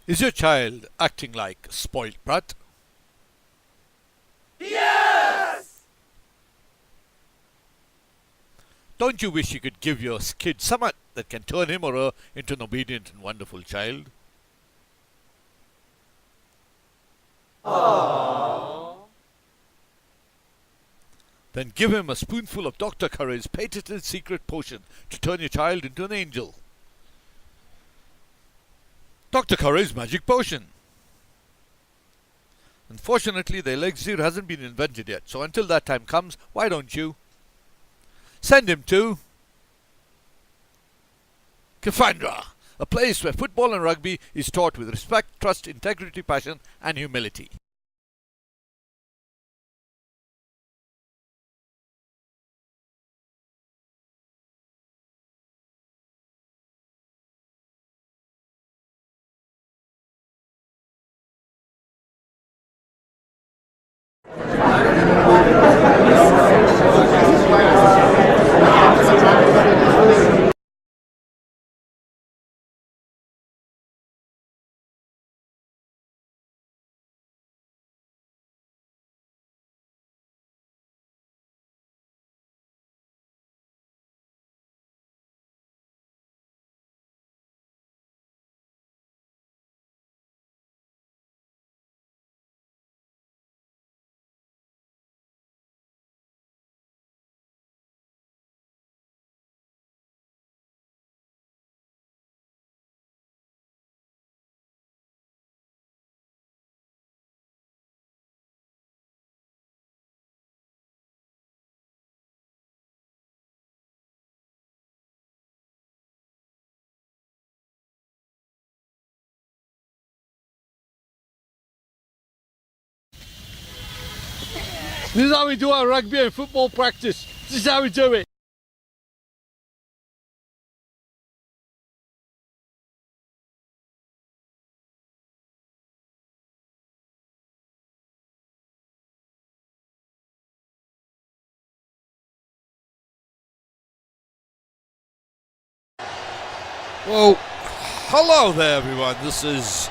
Is your child acting like a spoilt brat? Yes! Don't you wish you could give your kid something that can turn him or her into an obedient and wonderful child? Aww. Then give him a spoonful of Dr. Curry's patented secret potion to turn your child into an angel. Dr. Curry's magic potion. Unfortunately, the elixir hasn't been invented yet, so until that time comes, why don't you send him to KFANDRA, a place where football and rugby is taught with respect, trust, integrity, passion, and humility. This is how we do our rugby and football practice. This is how we do it. Well, hello there everyone. This is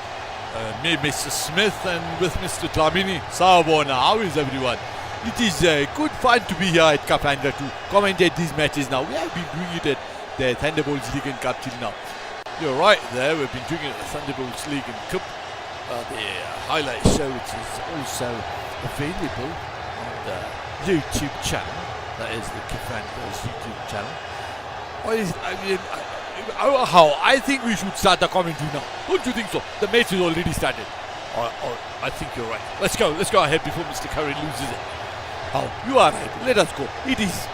me, Mr. Smith, and with Mr. Dlamini Sawabona. How is everyone? It is good fun to be here at KFANDRA to commentate these matches now. We have been doing it at the Thunderbolts League and Cup till now. You're right there, we've been doing it at the Thunderbolts League and Cup. The highlight show, which is also available on the YouTube channel. That is the KFANDRA's YouTube channel. I think we should start the commentary now. Don't you think so? The match is already started. I think you're right. Let's go ahead before Mr. Curry loses it. Oh, you are right. Let us go. It is.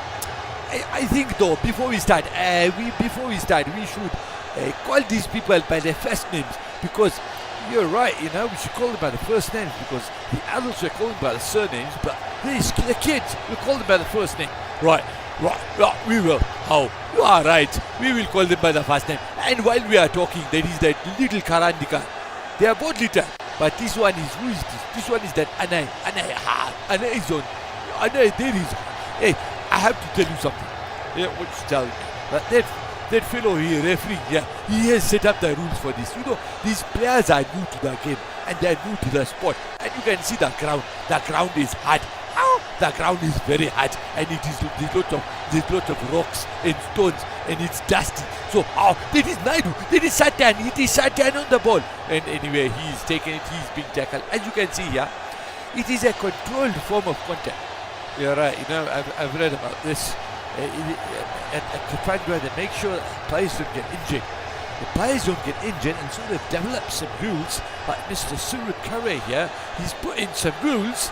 I think though, before we start, we should call these people by their first names, because you're right. You know, we should call them by the first names, because the adults are calling by the surnames, but the kids we call them by the first name. Right, we will. Oh, you are right. We will call them by the first name. And while we are talking, there is that little Karandika. They are both little, but this one is, who is this? This one is that Anna is on. Anna, there is. Hey, I have to tell you something. Yeah, what you tell me? That fellow here, referee, yeah, he has set up the rules for this. You know, these players are new to the game and they are new to the sport. And you can see the ground. The ground is hard. The ground is very hard, and it is there's lots of rocks and stones, and it's dusty. So, there is Naidu, there is Satan. It is Satan on the ball. And anyway, he is taking it. He is being tackled. As you can see here, it is a controlled form of contact. You're right. You know, I've read about this. At KFANDRA, they make sure players don't get injured. The players don't get injured, and so they've developed some rules. Like Mr. Surut Curry here, he's put in some rules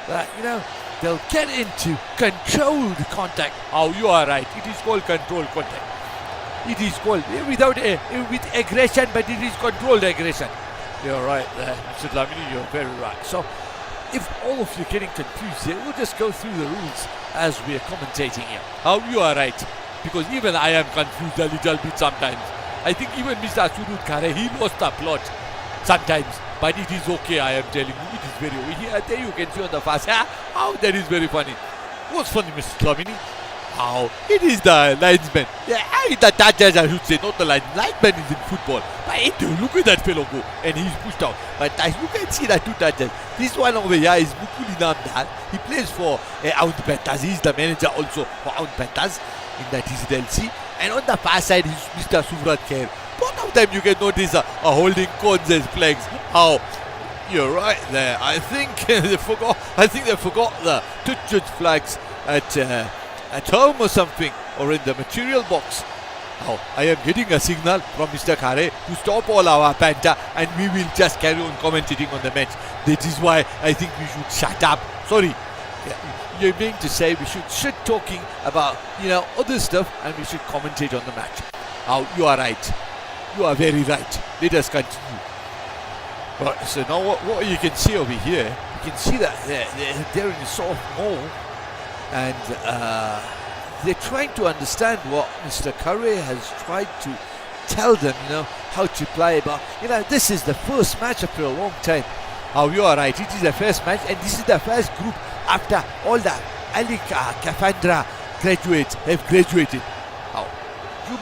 that, you know, they'll get into controlled contact. Oh, you are right. It is called controlled contact. It is called with aggression, but it is controlled aggression. You're right there, Mr. Dlamini. You're very right. So, if all of you are getting confused here, we'll just go through the rules as we are commentating here. Oh, you are right. Because even I am confused a little bit sometimes. I think even Mr. Surut Kare, he lost the plot sometimes. But it is okay, I am telling you. It is very okay. Here, there you can see on the fast. Oh, that is very funny. What's funny, Mr. Dlamini? Oh, it is the linesman. Yeah, the judge, I should say, not the linesman. Linesman is in football. But look at that fellow go. And he's pushed out. But as you can see, the two touches. This one over here is Mukuli Namdal. He plays for Aunt Panthers. He's the manager also for Aunt Panthers in the TCLC. And on the far side is Mr. Suvrat Khair. Both of them you can notice are holding cones as flags. How? You're right there. I think they forgot. I think they forgot the touch flags at home or something, or in the material box. Now, I am getting a signal from Mr. Khare to stop all our banter and we will just carry on commentating on the match. That is why I think we should shut up. Sorry, you're meaning to say we should sit talking about, other stuff and we should commentate on the match. Now, you are right. You are very right. Let us continue. Right, so now what you can see over here, you can see that they're in a soft mold. And they're trying to understand what Mr. Curry has tried to tell them, how to play. But, this is the first match after a long time. Oh, you are right. It is the first match, and this is the first group after all the KFANDRA graduates have graduated. Oh, you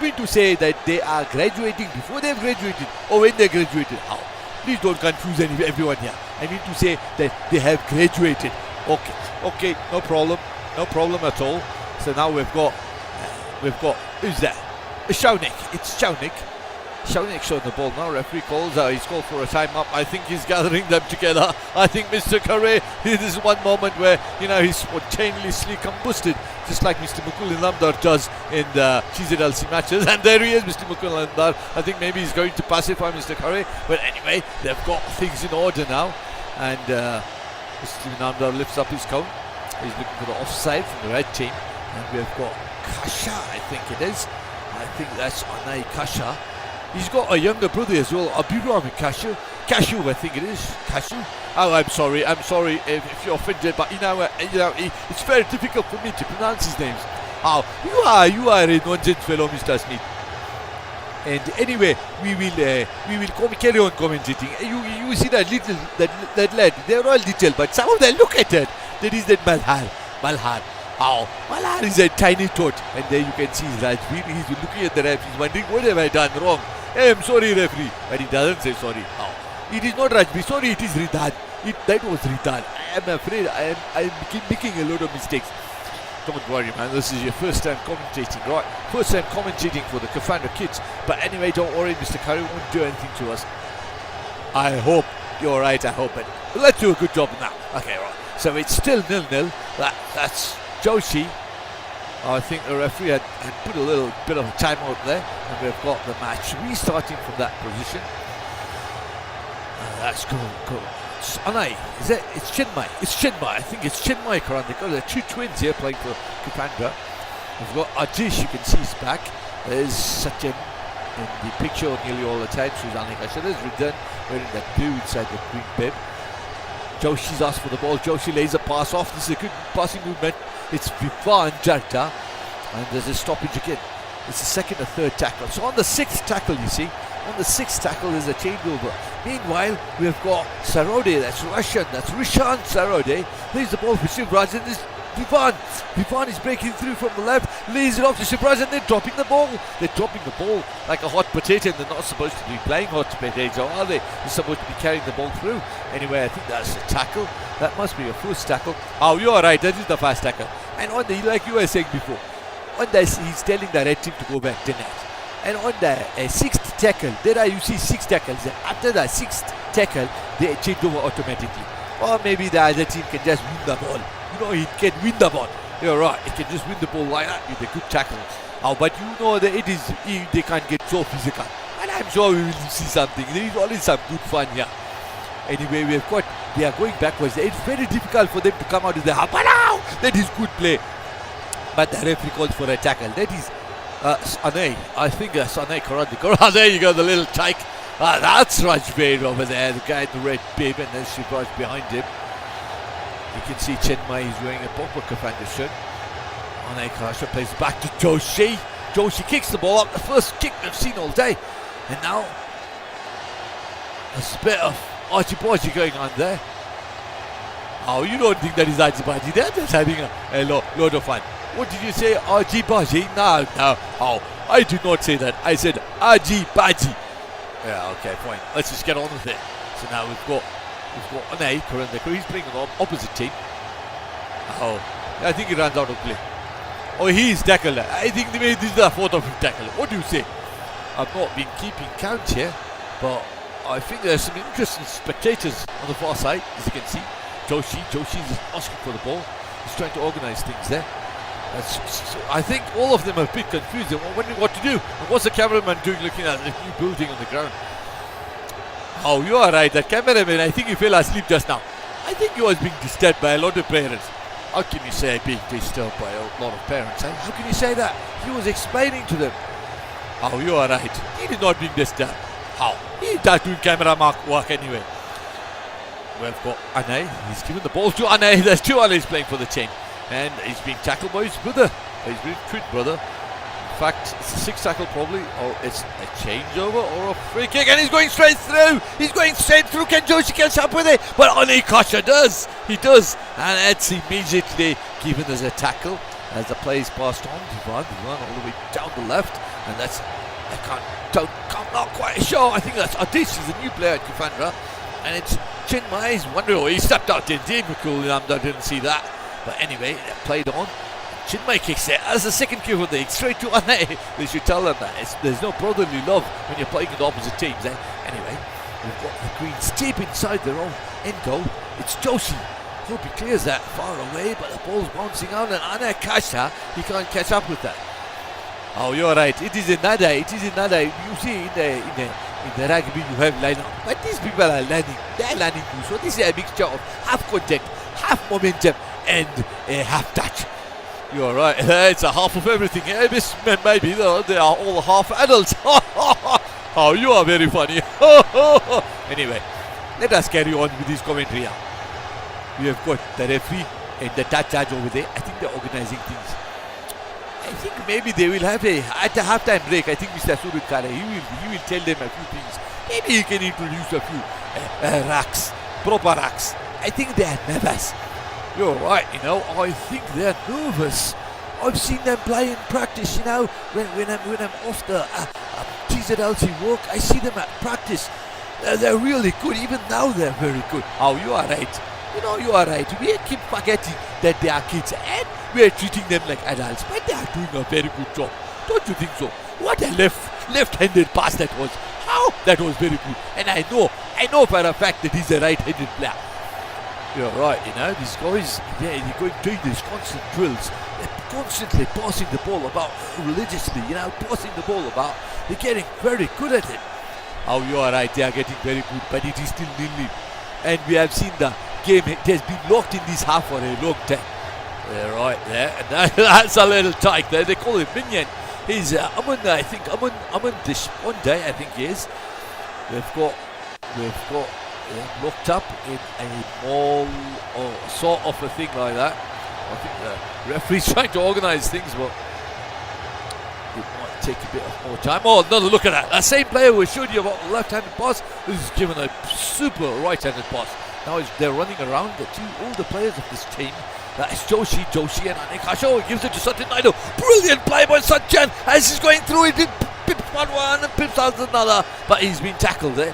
mean to say that they are graduating before they've graduated, or when they graduated? Oh, please don't confuse everyone here. I mean to say that they have graduated. Okay, no problem at all. So now we've got, who's that? Shaunik. It's Shaunik. Shaunik showing the ball now. Referee calls. He's called for a time up. I think he's gathering them together. I think Mr. Curry, this is one moment where, he's spontaneously combusted, just like Mr. Mukul Namdar does in the TZLC matches. And there he is, Mr. Mukul Namdar. I think maybe he's going to pacify Mr. Curry. But anyway, they've got things in order now. And Mr. Namdar lifts up his cone. He's looking for the offside from the red team. And we've got Kasha, I think it is. I think that's Anai Kasha. He's got a younger brother as well, Abhiram Kashu, I think it is. Kashu. Oh, I'm sorry if you're offended, but it's very difficult for me to pronounce his names. Oh, you are a nonsense fellow, Mr. Smith. And anyway, we will carry on commentating. You see that lad, they're all little, but some of them, look at it. There is that Malhar. Oh, Malhar is a tiny tot, and there you can see Rajveer. He's looking at the ref. He's wondering, what have I done wrong? Hey, I'm sorry, referee. But he doesn't say sorry. Oh, it is not Rajveer. Sorry, it is Ridhan. That was Ridhan. I am afraid I am making a lot of mistakes. Don't worry, man. This is your first time commentating, right? First time commentating for the KFANDRA kids. But anyway, don't worry, Mr. Curry won't do anything to us. I hope you're right. I hope it. Let's do a good job now. Okay, right. So it's still 0-0. That's Joshi. I think the referee had put a little bit of a timeout there, and we've got the match restarting from that position. That's cool. It's Anai. Is it? It's Chinmai. It's Chinmai. I think it's Chinmai Karandikar. There are two twins here playing for KFANDRA. We've got Ajish. You can see he's back. There's Satyam in the picture nearly all the time. So he's Anika. So there's Ridhan wearing that blue inside the green bib. Joshi's asked for the ball. Joshi lays a pass off. This is a good passing movement. It's Vifan Jarta, and there's a stoppage again. It's the second or third tackle. So on the sixth tackle, you see, on the sixth tackle there's a changeover. Meanwhile, we've got Sarode, that's Russian, that's Rishan Sarode. There's the ball for Shivraj, and this Vifan. Vifan is breaking through from the left, lays it off to Shivraj, and they're dropping the ball. They're dropping the ball like a hot potato, and they're not supposed to be playing hot potato, are they? They're supposed to be carrying the ball through. Anyway, I think that's a tackle. That must be a first tackle. Oh, you are right, that is the first tackle. And on the, like you were saying before, on this, he's telling the red team to go back to net. And on the sixth tackle, there are, you see, 6 tackles. After the sixth tackle, they change over automatically. Or maybe the other team can just win the ball. He can win the ball. You're right, he can just win the ball like that with a good tackle. Oh, but that they can't get so physical. And I'm sure we will see something. There is always some good fun here. Anyway, they are going backwards. It's very difficult for them to come out of the half. But now, that is good play. But the referee calls for a tackle. That is Anay. I think that's Anay Karandikar. There you go, the little tyke. That's Rajveer over there, the guy in the red bib, and there's Shivraj behind him. You can see Chinmai is wearing a proper KFANDRA shirt. Anay Karandikar plays back to Joshi. Joshi kicks the ball up, the first kick we've seen all day. And now, there's a bit of archie-barchie going on there. Oh, you don't think that is archie-barchie? They're just having a load of fun. What did you say? Aji Baji? No. Oh, I did not say that. I said Aji Baji. Yeah, okay, fine. Let's just get on with it. So now we've got Anay Kurandekar. He's playing on the opposite team. Oh, I think he runs out of play. Oh, he's tackled. I think this is the fourth or fifth tackle. What do you say? I've not been keeping count here, but I think there's some interesting spectators on the far side, as you can see. Joshi's asking for the ball. He's trying to organise things there. I think all of them are a bit confused. They're wondering what to do. And what's the cameraman doing looking at the new building on the ground? Oh, you are right. That cameraman, I think he fell asleep just now. I think he was being disturbed by a lot of parents. How can you say being disturbed by a lot of parents? Eh? How can you say that? He was explaining to them. Oh, you are right. He did not being disturbed. How? He does doing camera work anyway. We've got Anay. He's given the ball to Anay. There's two Anays playing for the team. And he's being tackled by his brother. His twin brother. In fact, it's a sixth tackle probably. Or it's a changeover or a free kick. And he's going straight through. He's going straight through. Can Joshi catch up with it? But Anay Kasha does. He does. And it's immediately given as a tackle. As the play is passed on. Divan all the way down the left. And that's, I'm not quite sure. I think that's Adish. He's a new player at KFANDRA. And it's Chinmai's wondering, he stepped out there. I didn't see that. But anyway, they played on. Chinmai kicks it as the second kick of the league straight to Anay. They should tell them that. There's no brotherly love when you're playing in the opposite teams. Eh? Anyway, we've got the Greens deep inside their own end goal. It's Joshi. Hope he clears that far away, but the ball's bouncing out, and Anay Kasha, he can't catch up with that. Oh, you're right. It is another. You see, in the rugby, you have line up. But these people are learning. They're learning too. So this is a mixture of half contact, half momentum, and half touch. You're right. It's a half of everything. This men maybe they are all half adults. Oh, you are very funny. Anyway, let us carry on with this commentary. We have got the referee and the touch judge over there. I think they're organising things. I think maybe they will have at the halftime break. I think Mr. Surut Kare, he will tell them a few things. Maybe he can introduce a few racks, proper racks. I think they are nervous. You're right, I think they're nervous. I've seen them play in practice, when I'm off the TZLC work, I see them at practice. They're really good. Even now they're very good. Oh, you are right. You are right. We keep forgetting that they are kids and we are treating them like adults, but they are doing a very good job. Don't you think so? What a left-handed pass that was. How? That was very good. And I know for a fact that he's a right-handed player. You're right, these guys, they're doing these constant drills. They're constantly passing the ball about religiously, passing the ball about. They're getting very good at it. Oh, you are right, they are getting very good, but it is still nil-nil. And we have seen the game, it has been locked in this half for a long time. They're right there, and that's a little tight there. They call him Minion. He's Aman Deshpande, I think he is. We've got locked up in a mall or sort of a thing like that. I think the referee's trying to organise things, but it might take a bit of more time. Oh, another look at that. That same player who showed you about the left-handed pass is given a super right-handed pass. Now they're running around, all the players of this team. That is Joshi and Anay Kasha. He gives it to Satyan Naidu. Brilliant play by Satyan as he's going through it. He pips one and pips out another, but he's been tackled there.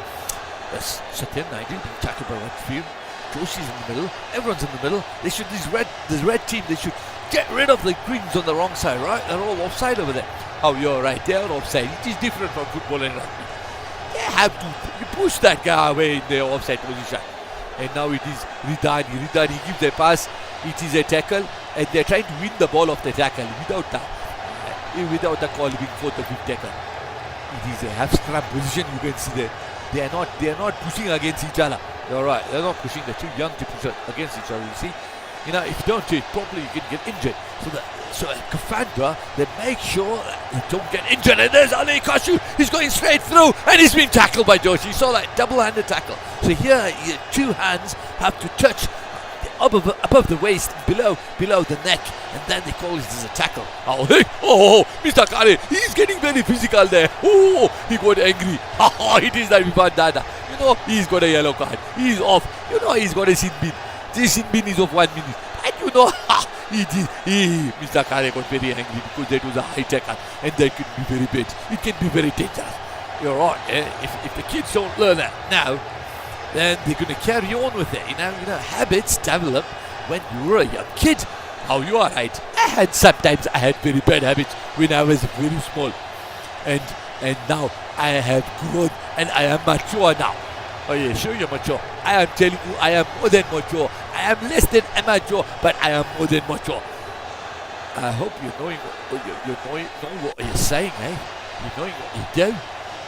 That's Satyan Naidu being tackled by Whitefield. Joshi's in the middle. Everyone's in the middle. This red team, they should get rid of the greens on the wrong side, right? They're all offside over there. Oh, you're right. They're offside. It is different from football and rugby. They have to push that guy away in the offside position. And now it is Ridani. Ridani gives a pass. It is a tackle, and they're trying to win the ball off the tackle without the call being fourth or fifth tackle. It is a half scrum position. You can see that they are not pushing against each other. You're right. They're not pushing. They're too young to push against each other. You see, if you don't do it properly, you can get injured. So at KFANDRA, they make sure that you don't get injured. And there's Anay Kasha. He's going straight through, and he's been tackled by Joshi. You saw that double-handed tackle. So here, two hands have to touch above the waist, below the neck, and then they call it as a tackle. Oh, Mr. Kare, he's getting very physical there. Oh, he got angry. It is that Vivan Dada. He's got a yellow card. He's off. He's got a sin bin. This sin bin is of 1 minute. And Mr. Kare got very angry because that was a high tackle and that could be very bad. It can be very dangerous. You're right. If the kids don't learn that now, then they're going to carry on with it. You know, habits develop when you were a young kid. Oh, you are right. Sometimes I had very bad habits when I was very small, and now I have grown and I am mature now. Oh yeah, sure you're mature. I am telling you, I am more than mature. I am less than immature, but I am more than mature. I hope you're knowing what you're saying, eh? You're knowing what you do.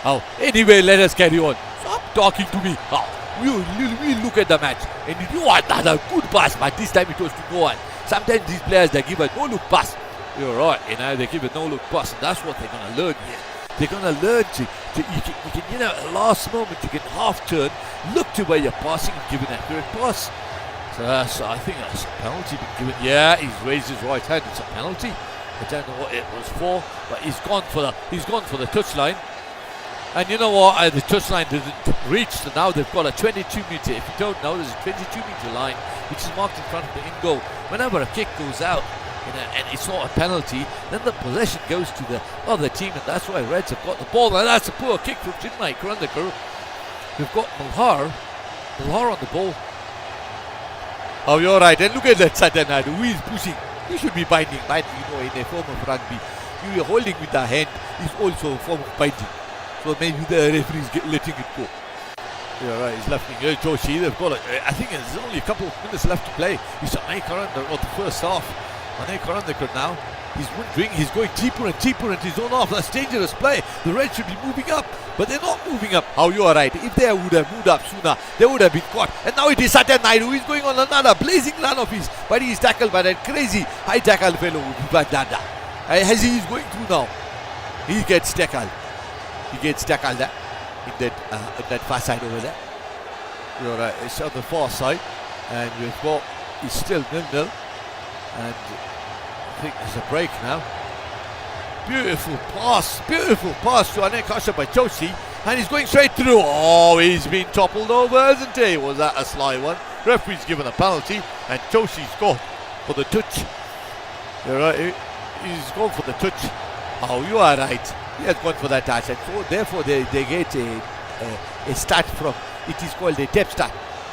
Oh, anyway, let us carry on. Stop talking to me. Oh, we'll look at the match. And you know what? Another good pass, but this time it was to no one. Sometimes these players, they give a no-look pass. You're right, they give a no-look pass, and that's what they're going to learn here. They're going to learn to you can at last moment, you can half turn, look to where you're passing and give an accurate pass. So I think that's a penalty been given. Yeah, he's raised his right hand. It's a penalty. I don't know what it was for, but he's gone for the touchline. And you know what? The touchline didn't reach, so now they've got a 22-meter. If you don't know, there's a 22-meter line which is marked in front of the in goal. Whenever a kick goes out, and it's not a penalty, then the possession goes to the other team, and that's why Reds have got the ball. And that's a poor kick from Chinmay Karandikar. We've got Malhar on the ball. Oh, you're right. And look at that Satanadu, who is pushing. You should be binding, in a form of rugby. You are holding with the hand is also a form of binding. So maybe the referee is letting it go. You're right, he's left me. Joshi, they've got I think there's only a couple of minutes left to play. He's Chinmay Karandikar of the first half. Chinmay Karandikar now. He's wondering, he's going deeper and deeper into his own half. That's dangerous play. The Reds should be moving up, but they're not moving up. Oh, you are right. If they would have moved up sooner, they would have been caught. And now it is Satya Naidu. He's going on another blazing run of his, but he's tackled by that crazy high tackle fellow, Dada. As he is going through now, he gets tackled. He gets tackled there, in that far side over there. You're right. It's on the far side, and we've got, it's still 0-0, and I think there's a break now. Beautiful pass to Anekasha by Joshi, and he's going straight through. Oh, he's been toppled over, hasn't he? Was that a sly one? Referee's given a penalty, and Joshi's gone for the touch. You're right, he's gone for the touch. Oh, you are right. He has gone for that touch, and so therefore they get a start from. It is called a tap start.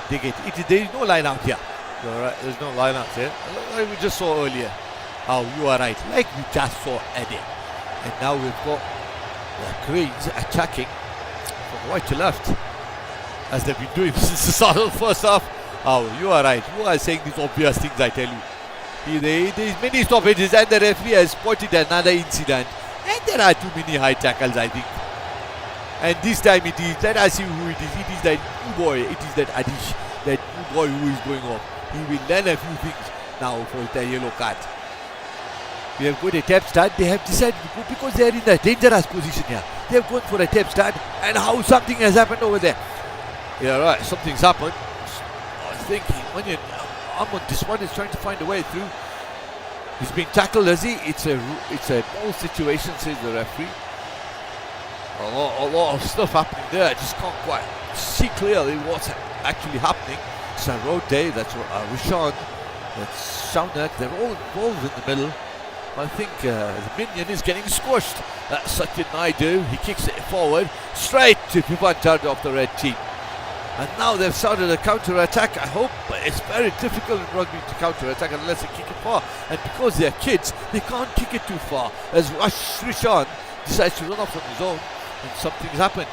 They get it. There is no line out here. You're right. There's no line out here, like we just saw earlier. Oh, you are right. Like we just saw earlier. And now we've got the Cranes attacking from right to left, as they've been doing since the start of the first half. Oh, you are right. You are saying these obvious things, I tell you. There's many stoppages, and the referee has spotted another incident. And there are too many high tackles, I think. And this time it is, let us see who it is. It is that new boy, it is that Adish, that new boy who is going off. He will learn a few things now for the yellow card. We have got a tap start. They have decided to go because they are in a dangerous position here. They have gone for a tap start, and how something has happened over there. Yeah, right, something's happened. I think Amon, this one is trying to find a way through. He's being tackled, has he? It's a ball situation, says the referee. A lot of stuff happening there. I just can't quite see clearly what's actually happening. It's a road day. That's Rishan. That's Shaunak. They're all involved in the middle. I think the minion is getting squashed. That's Satya Naidu. He kicks it forward straight to Pivantarda of the red team. And now they've started a counter-attack. I hope, but it's very difficult in rugby to counter-attack unless they kick it far. And because they're kids, they can't kick it too far. As Rishan decides to run off on his own, and something's happened.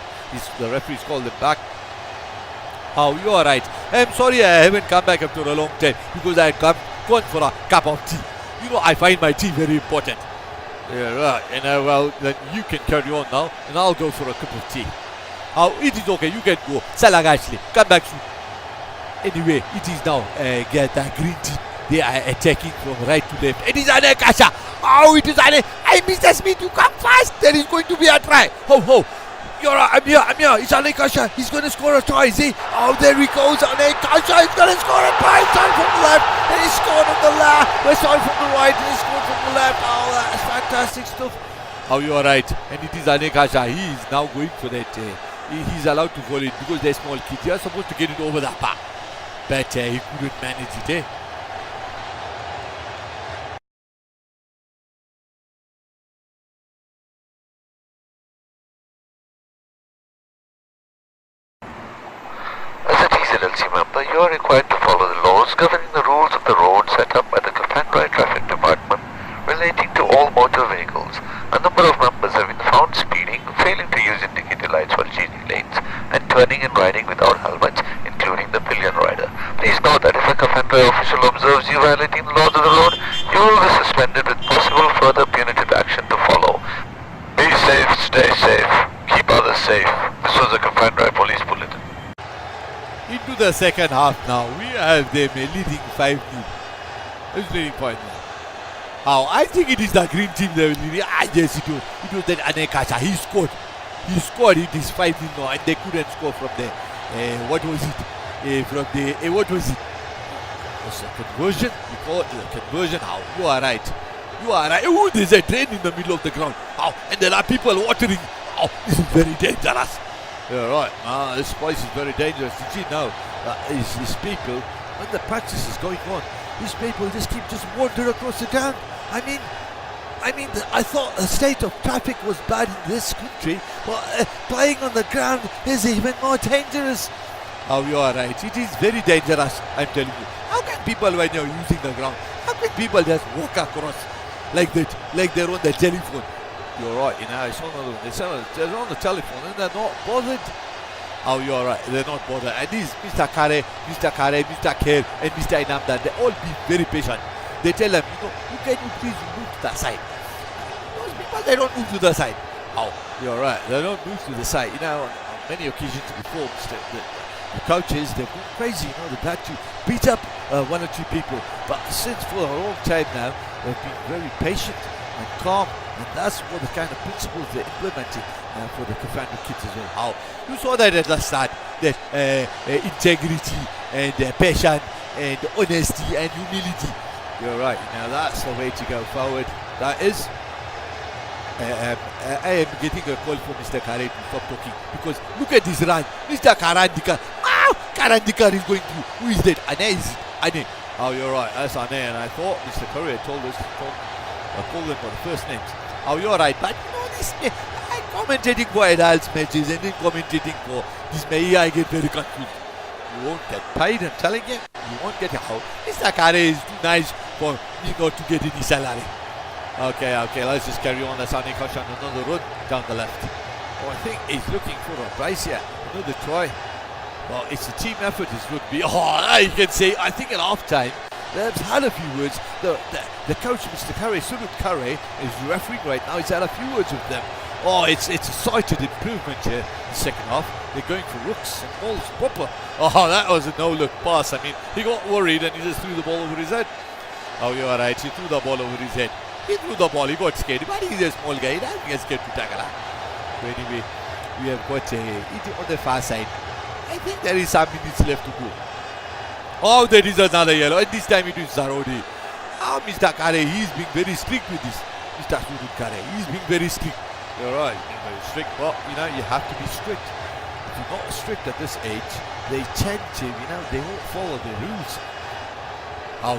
The referee's called him back. Oh, you are right. I'm sorry I haven't come back after a long time because I had gone for a cup of tea. You know, I find my tea very important. Yeah, right. And well, then you can carry on now, and I'll go for a cup of tea. Oh, it is okay. You can go. Salang Ashley, come back soon. Anyway, it is now get the green team. They are attacking from right to left. It is Anekasha. Oh, it is Ane. I miss Smith to come fast. There is going to be a try. Ho. I'm here. It's Anekasha. He's going to score a try, is he? Oh, there he goes. Anekasha is going to score a try. Son from the left. And he scored on the left. We're sorry from the right. And he scored from the left. Oh, that's fantastic stuff. Oh, you are right. And it is Anekasha. He is now going for that. He's allowed to volley it because they're small kids. They are supposed to get it over the bar. But he couldn't manage it, but you are required to follow the laws governing the rules of the road set up by the KFANDRA Traffic Department relating to all motor vehicles. A number of members have been found speeding, failing to use indicator lights while changing lanes, and turning and riding without helmets, including the pillion rider. Please note that if a KFANDRA official observes you violating the laws of the road, you will be suspended with possible further punitive action to follow. Be safe, stay safe, keep others safe. This was a KFANDRA police bulletin. Into the second half now. We have them leading 5-0. It's leading 5-0. I think it is the green team that will lead. Yes, it was. It was that Anekasha. He scored. He scored. It is 5-0 now, and they couldn't score from there. What was it? What was it? It was a conversion. We call it a conversion. You are right. You are right. Oh, there's a train in the middle of the ground. And there are people watering. This is very dangerous. Yeah, right. This place is very dangerous. You see now, these people, when the practice is going on, these people just keep wandering across the ground. I mean, I thought the state of traffic was bad in this country, but playing on the ground is even more dangerous. You are right. It is very dangerous, I'm telling you. How can people, when you're using the ground, how can people just walk across like that, like they're on the telephone? You're right, I saw another one. They're on the telephone and they're not bothered. You're right, they're not bothered. And these Mr. Kare, Mr. Kher, and Mr. Inamda, they all be very patient. They tell them, you can you please move to the side. Those people, they don't move to the side. You're right, they don't move to the side. On many occasions before, the coaches, they've gone crazy. They've had to beat up one or two people. But since for a long time now, they've been very patient and calm, and that's what the kind of principles they're implementing for the KFANDRA kids as well. You saw that at the start, that integrity and passion and honesty and humility. You're right. That's the way to go forward. That is. I am getting a call from Mr. Kare to stop talking, because look at this run. Mr. Karandika. Karandika is going through. Who is that? Ane is it? Ane. You're right. That's Ane. And I thought Mr. Kare told us to call them by the first names. You're right. But this, I'm commentating for adults matches and then commentating for this May. I get very confused. You won't get paid, I'm telling you. You won't get how. Mr. Kare is too nice for me not to get any salary. Okay, let's just carry on. That's Anekasha on another run down the left. I think he's looking for a prize here. Another try. Well, it's a team effort, it's rugby. You can say, I think at half time, they've had a few words. The coach, Mr. Kare, Surut Kare, is refereeing right now. He's had a few words with them. It's a cited improvement here in the second half. They're going for rooks and balls proper. That was a no-look pass. I mean, he got worried and he just threw the ball over his head. You're right, he threw the ball over his head. He threw the ball, he got scared. But he's a small guy, he doesn't get scared to tackle. So anyway, we have got it on the far side. I think there is some minutes left to go. There is another yellow, and this time it is Zarodi. Mr. Kare, he's being very strict with this. Mr. Surut Kare, he's being very strict. You're right, he's being very strict. But, you have to be strict. If you're not strict at this age, they tend to, they won't follow the rules.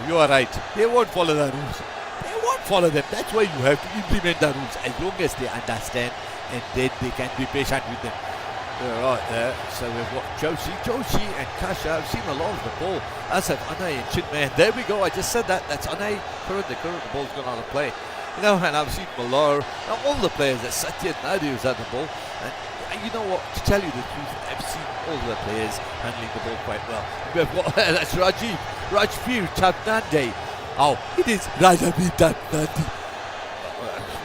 You are right. They won't follow the rules. They won't follow them. That's why you have to implement the rules as long as they understand, and then they can be patient with them. Right there. So we've got Joshi and Kasha. I've seen a lot of the ball. That's Anay and Chinmay. There we go. I just said that. That's Anay. The ball's gone out of play. And I've seen Malor. Now all the players that Satya Nadu was at the ball. And you know what? To tell you the truth, I've seen all the players handling the ball quite well. We've got that's Rajveer Tapnande. It is Rajveer Tapnande.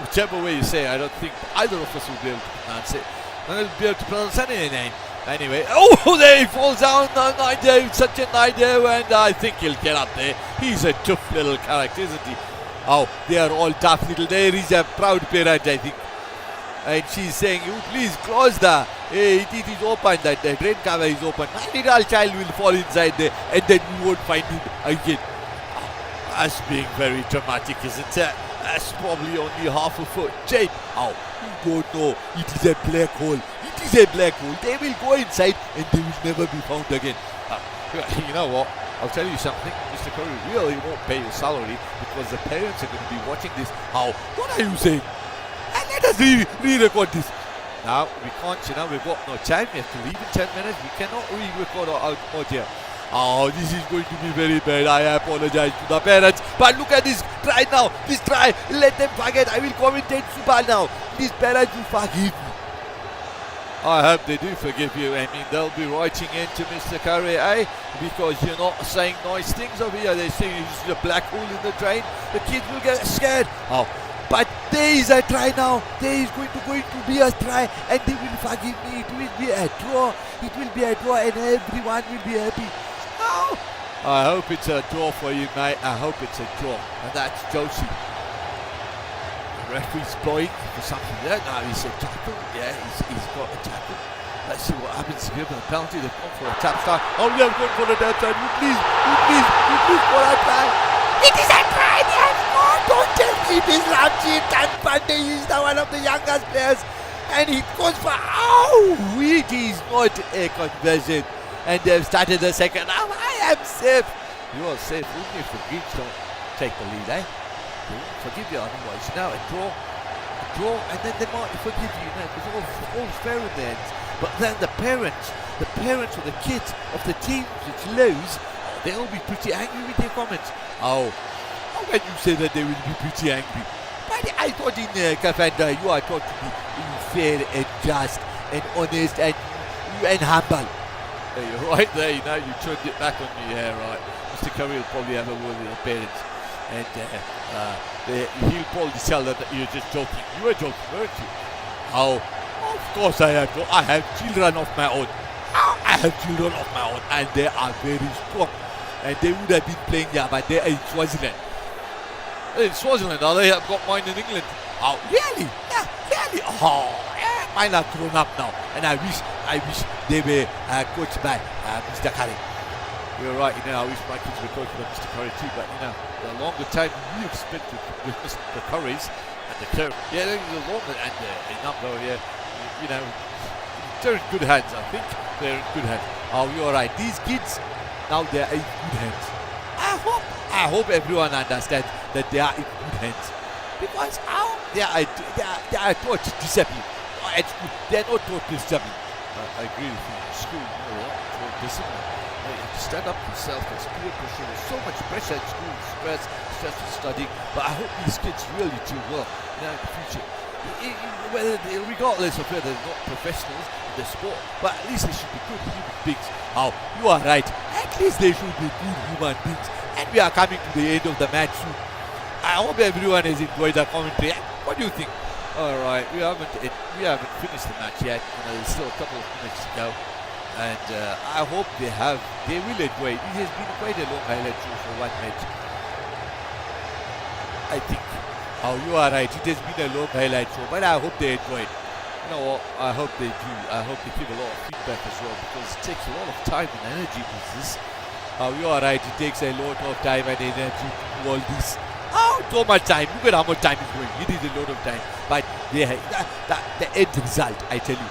Whichever way you say, I don't think either of us will be able to pronounce it. And he'll be able to pronounce any name. Anyway, there he falls down. Naidu, such a Naidu, and I think he'll get up there. He's a tough little character, isn't he? They are all tough little. There is a proud parent, I think. And she's saying, you please close it is open, that the drain cover is open. My little child will fall inside there, and then we won't find it again. That's being very dramatic, isn't it? That's probably only half a foot. Jane, you don't know. It is a black hole. It is a black hole. They will go inside and they will never be found again. You know what? I'll tell you something. Mr. Curry really won't pay your salary because the parents are going to be watching this. What are you saying? And let us re-record this. Now, we can't, we've got no time. We have to leave in 10 minutes. We cannot re-record our audio. Oh, this is going to be very bad. I apologize to the parents. But look at this try now. This try. Let them forget. I will commentate Super now. These parents will forgive me. I hope they do forgive you. I mean, they'll be writing into Mr. Curry, eh? Because you're not saying nice things over here. They're saying it's a black hole in the drain. The kids will get scared. Oh, but there is a try now. There is going to be a try, and they will forgive me. It will be a draw. It will be a draw, and everyone will be happy. Oh, I hope it's a draw for you, mate. I hope it's a draw. And that's Josie. The referee's blowing for something there. Now he's a tackle. Yeah, he's got a tackle. Let's see what happens here with the penalty. They've gone for a tap start. Oh, we have gone for a tap start. You please for a try. It is a try. Yes, oh, don't tell me it is Ramji Tanpande. He's now one of the youngest players. And he goes for, oh, it is not a conversion. And they've started the second half. I am safe. You are safe. Only if the Greeks don't take the lead, eh? They won't forgive you otherwise. Now a draw, and then they might forgive you. Because all's fair in the end. But then the parents of the kids of the teams which lose, they'll be pretty angry with their comments. Oh, how can you say that they will be pretty angry? But I thought in KFANDRA you are taught to be fair and just and honest and humble. Yeah, you're right there. Now you turned it back on me. Yeah, right. Mr. Curry will probably have a word with the parents, and he'll probably tell them that you're just joking. You were joking, weren't you? Oh, of course I am. I have children of my own. I have children of my own, and they are very strong. And they would have been playing there, but they are in Swaziland. In Swaziland, they have got mine in England. Oh, really? Yeah, really? Oh, yeah. Mine are grown up now, and I wish they were coached by Mr. Curry. You're right, I wish my kids were coached by Mr. Curry too, but the longer time we have spent with Mr. Curry's and the curve, the longer and the number, they're in good hands, I think. They're in good hands. Oh, you're right. These kids, now they're in good hands. I hope everyone understands that they are in good hands. Because they are taught discipline. At school, they are not taught discipline. I agree with you. At school, they're not taught discipline. You have to stand up for yourself. There's peer pressure. There's so much pressure at school, stress of studying. But I hope these kids really do well in the future. Regardless of whether they're not professionals in the sport, but at least they should be good human beings. Oh, you are right. At least they should be good human beings. And we are coming to the end of the match soon. I hope everyone has enjoyed the commentary. What do you think? All right, we haven't finished the match yet. There's still a couple of minutes to go, and I hope they will enjoy it. It has been quite a long highlight show for one match, I think. Oh, you are right. It has been a long highlight show, but I hope they enjoy it. You know what? I hope they do. I hope they give a lot of feedback as well, because it takes a lot of time and energy to do this. Oh, you are right. It takes a lot of time and energy to do all this. Oh, so much time. Look at how much time is going. It is a lot of time. But the end result, I tell you.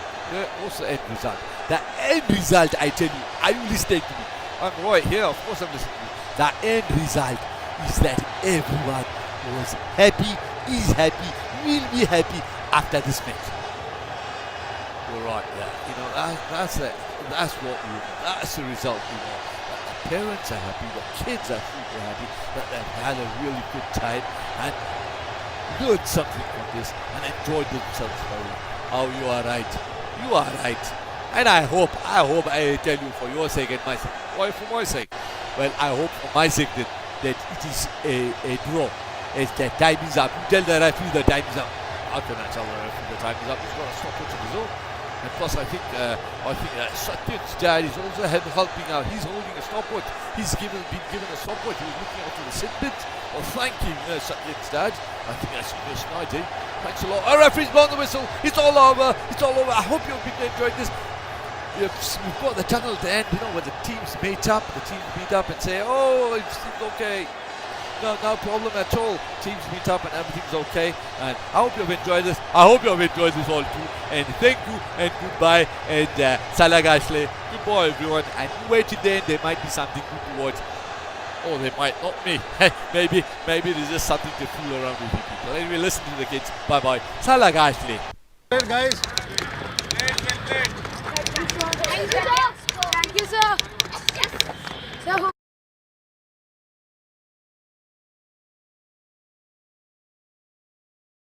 What's the end result? The end result, I tell you. Are you listening to me? I'm right here. Of course I'm listening to you. The end result is that everyone was happy, is happy, will be happy after this match. You're right there. That's what we want. That's the result we want. Parents are happy, the kids are super happy that they've had a really good time and learned something from this and enjoyed themselves very. Oh, you are right. You are right. And I hope, I tell you, for your sake and my sake. Why for my sake? Well, I hope for my sake that it is a draw. As the time is up. You tell the referee the time is up. How can I tell the referee the time is up? He's got to stop it to his own. And plus, I think Satyan's dad is also helping out. He's holding a stopwatch. He's been given a stopwatch. He was looking out for the sin bins. Well, thank you, Satyan's dad. I think that's just an idea. Thanks a lot. Our referee's blown the whistle. It's all over. It's all over. I hope you've been enjoying this. We've got the tunnel at the end, where the teams meet up. The teams meet up and say, "Oh, it's okay." No problem at all. Teams meet up and everything's okay. And I hope you've enjoyed this. I hope you've enjoyed this all too. And thank you and goodbye. And Salagashle. Goodbye everyone. And wait till the end. There might be something good to watch. Or they might not be. maybe there's just something to fool around with you people. Anyway, listen to the kids. Bye bye. Salagashle. Well, guys. Thank you, sir. Thank you, sir. Yes. So